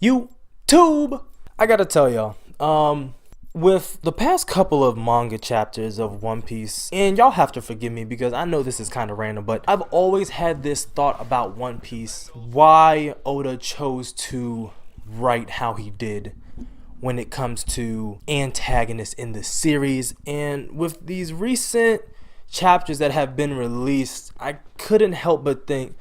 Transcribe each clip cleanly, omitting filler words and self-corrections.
YouTube. I gotta tell y'all, with the past couple of manga chapters of One Piece, and y'all have to forgive me because I know this is kind of random, but I've always had this thought about One Piece, why Oda chose to write how he did when it comes to antagonists in the series. And with these recent chapters that have been released, I couldn't help but think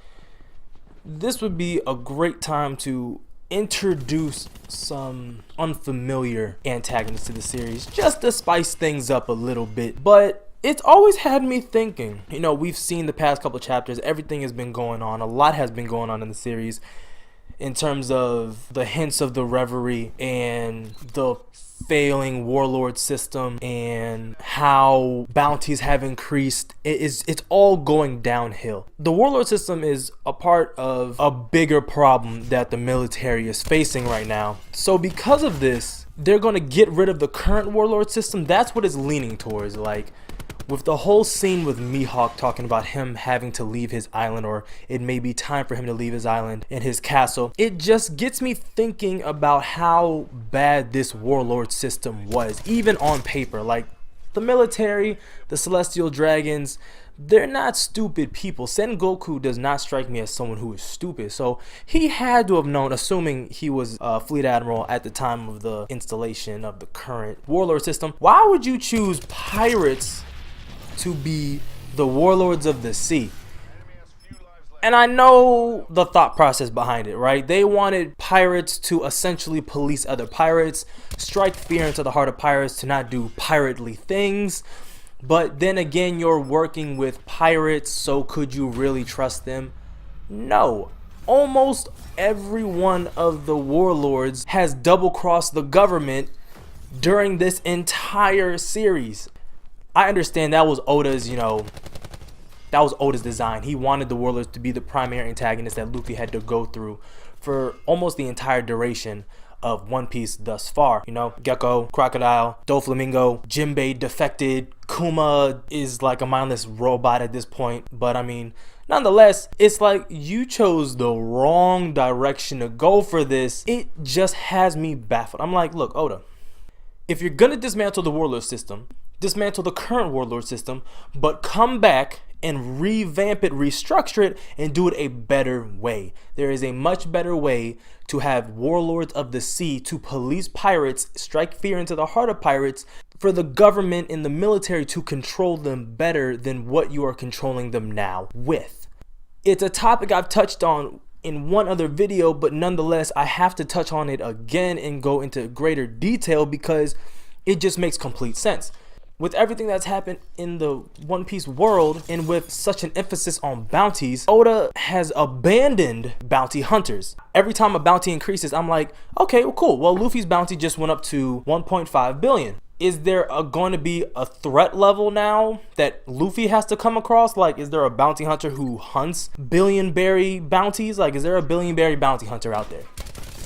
this would be a great time to introduce some unfamiliar antagonists to the series just to spice things up a little bit. But it's always had me thinking, you know, we've seen the past couple chapters, everything has been going on, a lot has been going on in the series in terms of the hints of the Reverie and the failing Warlord system and how bounties have increased. It's all going downhill. The Warlord system is a part of a bigger problem that the military is facing right now. So because of this, they're going to get rid of the current Warlord system. That's what it's leaning towards. Like, with the whole scene with Mihawk talking about him having to leave his island, or it may be time for him to leave his island and his castle, it just gets me thinking about how bad this Warlord system was, even on paper. Like, the military, the Celestial Dragons, they're not stupid people. Sengoku does not strike me as someone who is stupid. So he had to have known, assuming he was a fleet admiral at the time of the installation of the current Warlord system. Why would you choose pirates to be the warlords of the sea? And I know the thought process behind it, right? They wanted pirates to essentially police other pirates, strike fear into the heart of pirates to not do pirately things. But then again, you're working with pirates, so could you really trust them? No. Almost every one of the warlords has double-crossed the government during this entire series. I understand that was Oda's, that was Oda's design. He wanted the warlords to be the primary antagonist that Luffy had to go through for almost the entire duration of One Piece thus far. You know, Gecko, Crocodile, Doflamingo, Jinbei defected, Kuma is like a mindless robot at this point. But I mean, nonetheless, it's like you chose the wrong direction to go for this. It just has me baffled. I'm like, look, Oda, if you're gonna dismantle the warlord system, dismantle the current warlord system, but come back and revamp it, restructure it, and do it a better way. There is a much better way to have warlords of the sea to police pirates, strike fear into the heart of pirates, for the government and the military to control them better than what you are controlling them now with. It's a topic I've touched on in one other video, but nonetheless, I have to touch on it again and go into greater detail because it just makes complete sense. With everything that's happened in the One Piece world and with such an emphasis on bounties, Oda has abandoned bounty hunters. Every time a bounty increases, I'm like, okay, well, cool. Well, Luffy's bounty just went up to 1.5 billion. Is there going to be a threat level now that Luffy has to come across? Like, is there a bounty hunter who hunts billion-berry bounties? Like, is there a billion-berry bounty hunter out there?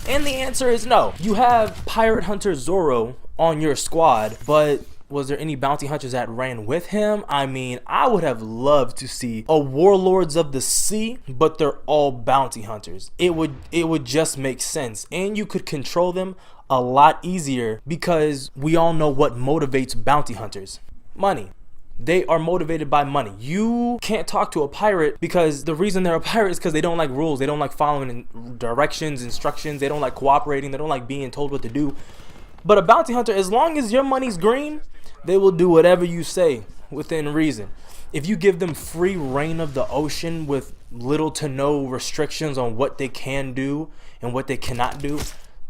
And the answer is no. You have Pirate Hunter Zoro on your squad, but was there any bounty hunters that ran with him? I mean, I would have loved to see a Warlords of the Sea, but they're all bounty hunters. It would just make sense, and you could control them a lot easier because we all know what motivates bounty hunters. Money. They are motivated by money. You can't talk to a pirate because the reason they're a pirate is because they don't like rules. They don't like following directions, instructions. They don't like cooperating. They don't like being told what to do. But a bounty hunter, as long as your money's green, they will do whatever you say within reason. If you give them free reign of the ocean with little to no restrictions on what they can do and what they cannot do,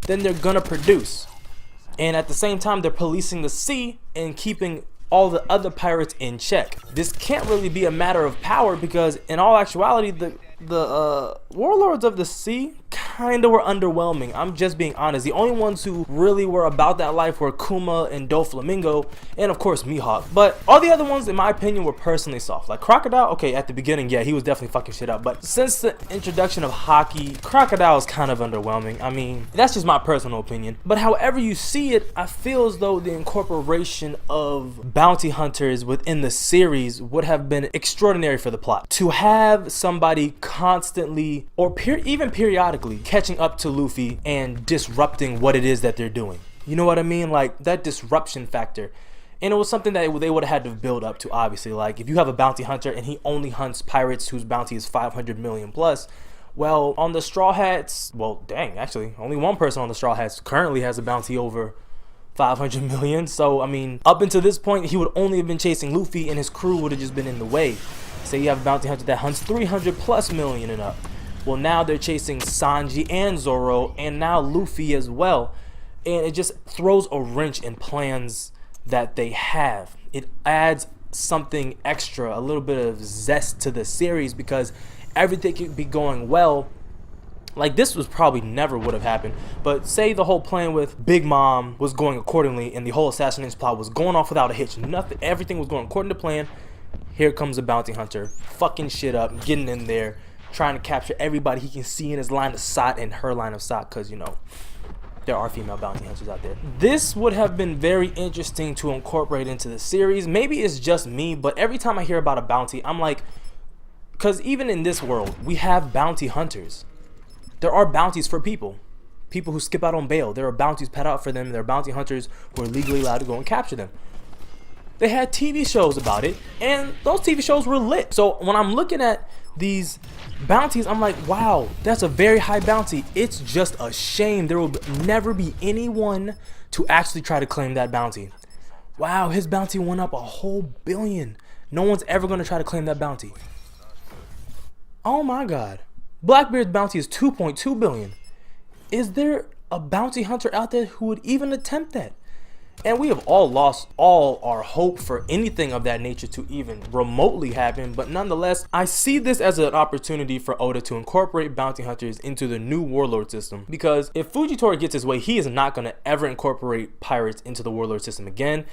then they're gonna produce. And at the same time, they're policing the sea and keeping all the other pirates in check. This can't really be a matter of power because in all actuality, the warlords of the sea kind of were underwhelming. I'm just being honest. The only ones who really were about that life were Kuma and Doflamingo, and of course Mihawk. But all the other ones, in my opinion, were personally soft. Like Crocodile, okay, at the beginning, yeah, he was definitely fucking shit up. But since the introduction of Haki, Crocodile is kind of underwhelming. I mean, that's just my personal opinion. But however you see it, I feel as though the incorporation of bounty hunters within the series would have been extraordinary for the plot. To have somebody constantly, or even periodically, catching up to Luffy and disrupting what it is that they're doing. You know what I mean? Like, that disruption factor. And it was something that they would have had to build up to, obviously. Like, if you have a bounty hunter and he only hunts pirates whose bounty is 500 million plus, well, on the Straw Hats, well, dang, actually, only one person on the Straw Hats currently has a bounty over 500 million. So, I mean, up until this point, he would only have been chasing Luffy and his crew would have just been in the way. Say you have a bounty hunter that hunts 300 plus million and up. Well, now they're chasing Sanji and Zoro and now Luffy as well. And it just throws a wrench in plans that they have. It adds something extra, a little bit of zest to the series, because everything could be going well. Like, this was probably never would have happened, but say the whole plan with Big Mom was going accordingly and the whole assassination plot was going off without a hitch. Nothing, everything was going according to plan. Here comes a bounty hunter, fucking shit up, getting in there, trying to capture everybody he can see in his line of sight and her line of sight, because, you know, there are female bounty hunters out there. This would have been very interesting to incorporate into the series. Maybe it's just me, but every time I hear about a bounty, I'm like, because even in this world, we have bounty hunters. There are bounties for people who skip out on bail. There are bounties put out for them. There are bounty hunters who are legally allowed to go and capture them. They had TV shows about it, and those TV shows were lit. So when I'm looking at these bounties, I'm like, wow, that's a very high bounty. It's just a shame there will never be anyone to actually try to claim that bounty. Wow, his bounty went up a whole billion. No one's ever going to try to claim that bounty. Oh my God. Blackbeard's bounty is 2.2 billion. Is there a bounty hunter out there who would even attempt that? And we have all lost all our hope for anything of that nature to even remotely happen. But nonetheless, I see this as an opportunity for Oda to incorporate bounty hunters into the new Warlord system. Because if Fujitora gets his way, he is not going to ever incorporate pirates into the Warlord system again.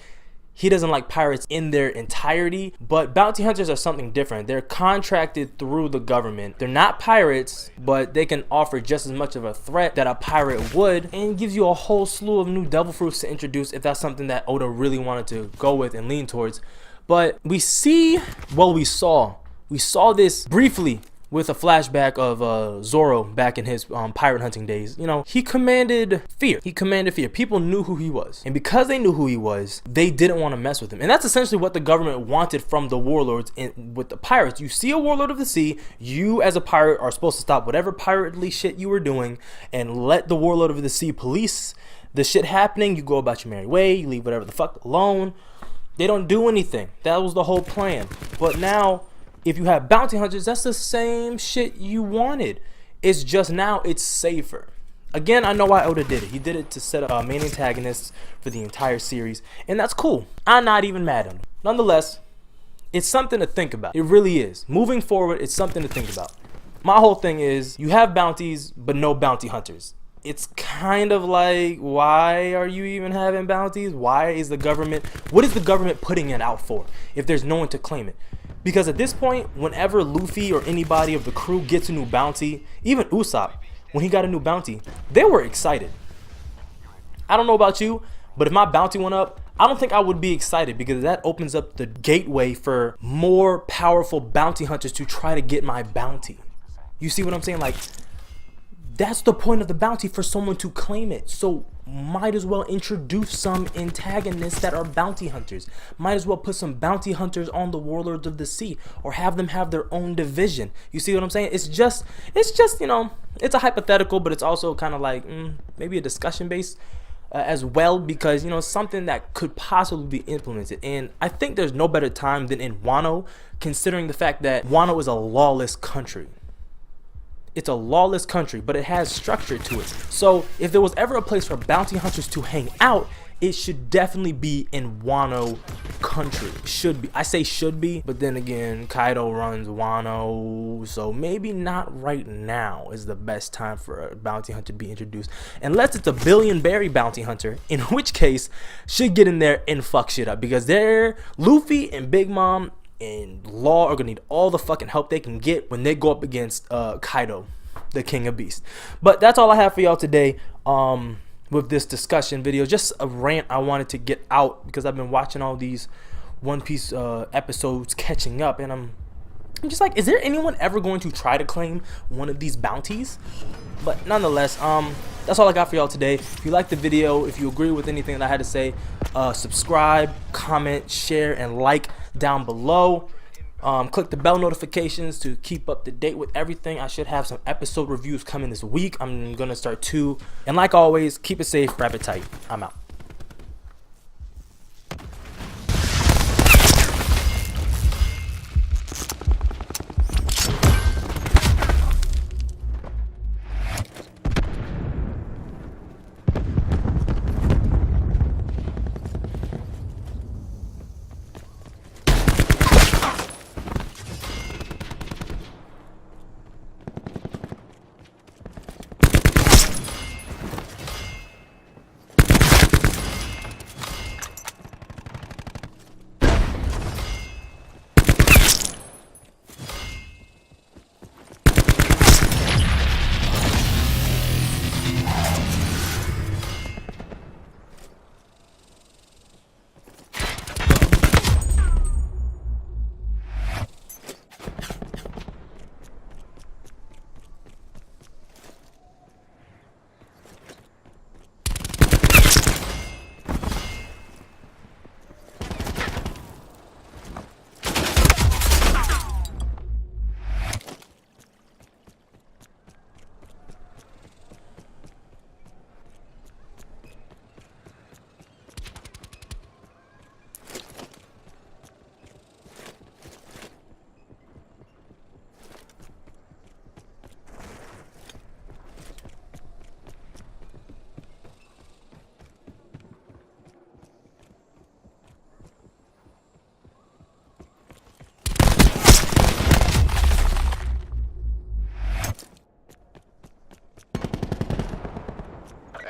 He doesn't like pirates in their entirety, but bounty hunters are something different. They're contracted through the government. They're not pirates, but they can offer just as much of a threat that a pirate would, and gives you a whole slew of new devil fruits to introduce if that's something that Oda really wanted to go with and lean towards. But we saw this briefly with a flashback of Zoro back in his pirate hunting days. You know, he commanded fear. People knew who he was. And because they knew who he was, they didn't want to mess with him. And that's essentially what the government wanted from the warlords with the pirates. You see a warlord of the sea, you as a pirate are supposed to stop whatever pirately shit you were doing and let the warlord of the sea police the shit happening. You go about your merry way, you leave whatever the fuck alone. They don't do anything. That was the whole plan. But now, if you have bounty hunters, that's the same shit you wanted. It's just now it's safer. Again, I know why Oda did it. He did it to set up main antagonists for the entire series, and that's cool. I'm not even mad at him. Nonetheless, it's something to think about. It really is. Moving forward, it's something to think about. My whole thing is, you have bounties, but no bounty hunters. It's kind of like, why are you even having bounties? What is the government putting it out for if there's no one to claim it? Because at this point, whenever Luffy or anybody of the crew gets a new bounty, even Usopp, when he got a new bounty, they were excited. I don't know about you, but if my bounty went up, I don't think I would be excited, because that opens up the gateway for more powerful bounty hunters to try to get my bounty. You see what I'm saying? Like, that's the point of the bounty, for someone to claim it. So might as well introduce some antagonists that are bounty hunters. Might as well put some bounty hunters on the Warlords of the Sea, or have them have their own division. You see what I'm saying? It's just, you know, it's a hypothetical, but it's also kind of like maybe a discussion based as well, because, you know, something that could possibly be implemented. And I think there's no better time than in Wano, considering the fact that Wano is a lawless country. It's a lawless country, but it has structure to it. So if there was ever a place for bounty hunters to hang out, it should definitely be in Wano country. Should be. I say should be, but then again, Kaido runs Wano, so maybe not right now is the best time for a bounty hunter to be introduced. Unless it's a billion berry bounty hunter, in which case, should get in there and fuck shit up, because they're Luffy and Big Mom and Law are gonna need all the fucking help they can get when they go up against Kaido, the King of Beasts. But that's all I have for y'all today with this discussion video. Just a rant I wanted to get out, because I've been watching all these One Piece episodes catching up, and I'm just like, is there anyone ever going to try to claim one of these bounties? But nonetheless, that's all I got for y'all today. If you liked the video, if you agree with anything that I had to say, subscribe, comment, share, and like down below. Click the bell notifications to keep up to date with everything. I should have some episode reviews coming this week. I'm gonna start 2. And like always, keep it safe, wrap it tight. I'm out.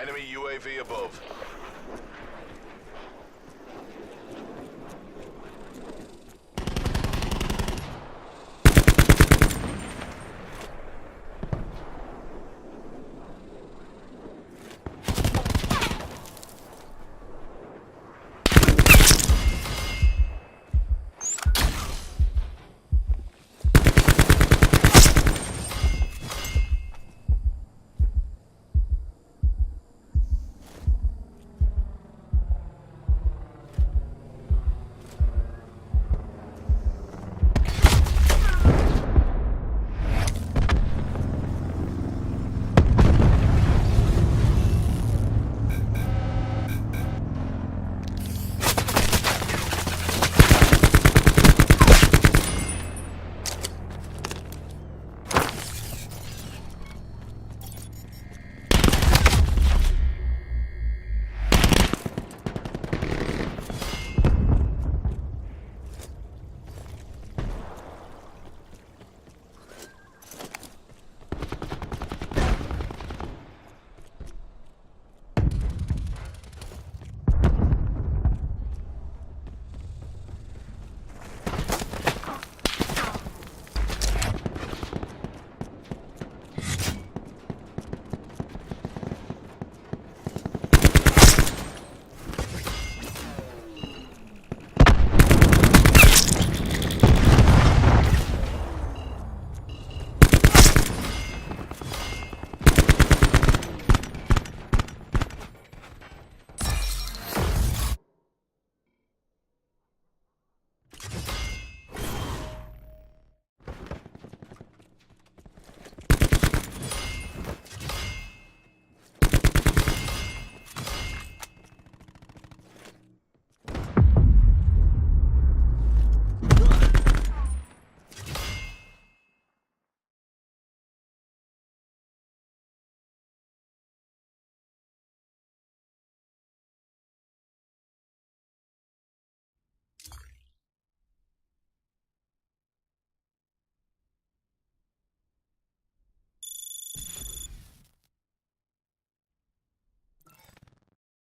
Enemy UAV above.